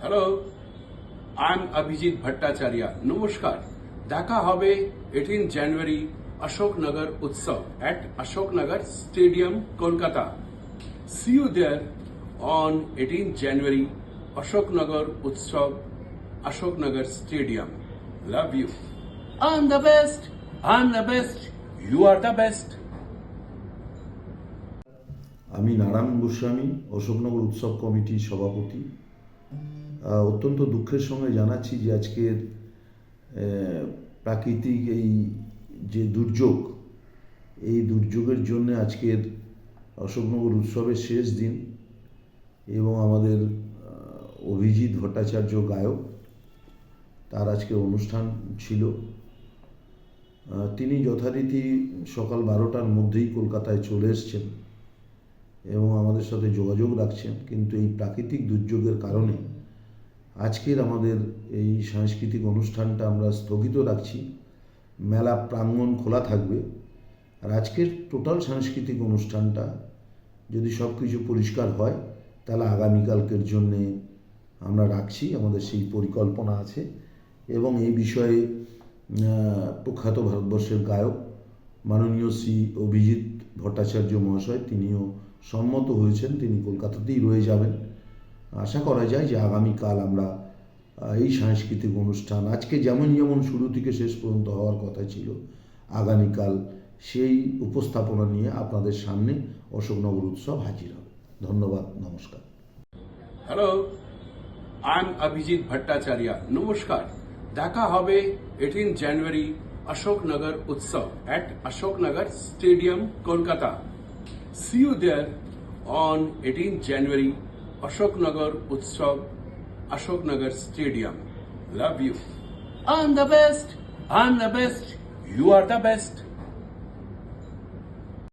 Hello, I am Abhijit Bhattacharya. নমস্কার। দেখা হবে 18 জানুয়ারি Ashoknagar Utsav at Ashoknagar stadium, Kolkata. See you there on 18 January Ashoknagar Utsav, Ashoknagar stadium. Love you. I'm the best. I'm the best. You are the best. আমি নারায়ণ গোস্বামী, অশোকনগর উৎসব কমিটির সভাপতি। অত্যন্ত দুঃখের সঙ্গে জানাচ্ছি যে আজকের প্রাকৃতিক এই যে দুর্যোগ, এই দুর্যোগের জন্য আজকের অশোকনগর উৎসবের শেষ দিন এবং আমাদের অভিজিৎ ভট্টাচার্য গায়ক, তার আজকে অনুষ্ঠান ছিল। তিনি যথারীতি সকাল 12টার মধ্যেই কলকাতায় চলে এসছেন এবং আমাদের সাথে যোগাযোগ রাখছেন, কিন্তু এই প্রাকৃতিক দুর্যোগের কারণে আজকের আমাদের এই সাংস্কৃতিক অনুষ্ঠানটা আমরা স্থগিত রাখছি। মেলা প্রাঙ্গণ খোলা থাকবে, আর আজকের টোটাল সাংস্কৃতিক অনুষ্ঠানটা যদি সব কিছু পরিষ্কার হয় তাহলে আগামীকালকের জন্যে আমরা রাখছি, আমাদের সেই পরিকল্পনা আছে। এবং এই বিষয়ে প্রখ্যাত ভারতবর্ষের গায়ক মাননীয় শ্রী অভিজিৎ ভট্টাচার্য মহাশয়, তিনিও সম্মত হয়েছেন, তিনি কলকাতাতেই রয়ে যাবেন। আশা করা যায় যে আগামীকাল আমরা এই সাংস্কৃতিক অনুষ্ঠান আজকে যেমন যেমন শুরু থেকে শেষ পর্যন্ত হওয়ার কথা ছিল, আগামীকাল সেই উপস্থাপনা নিয়ে আপনাদের সামনে অশোকনগর উৎসব হাজির হবে। ধন্যবাদ, নমস্কার। Hello, I am Abhijit Bhattacharya. নমস্কার। দেখা হবে 18 জানুয়ারি Ashoknagar Utsav at Ashoknagar stadium, Kolkata. See you there on 18 January Ashoknagar Utsav, Ashoknagar stadium. Love you. I'm the best. I'm the best. You are the best.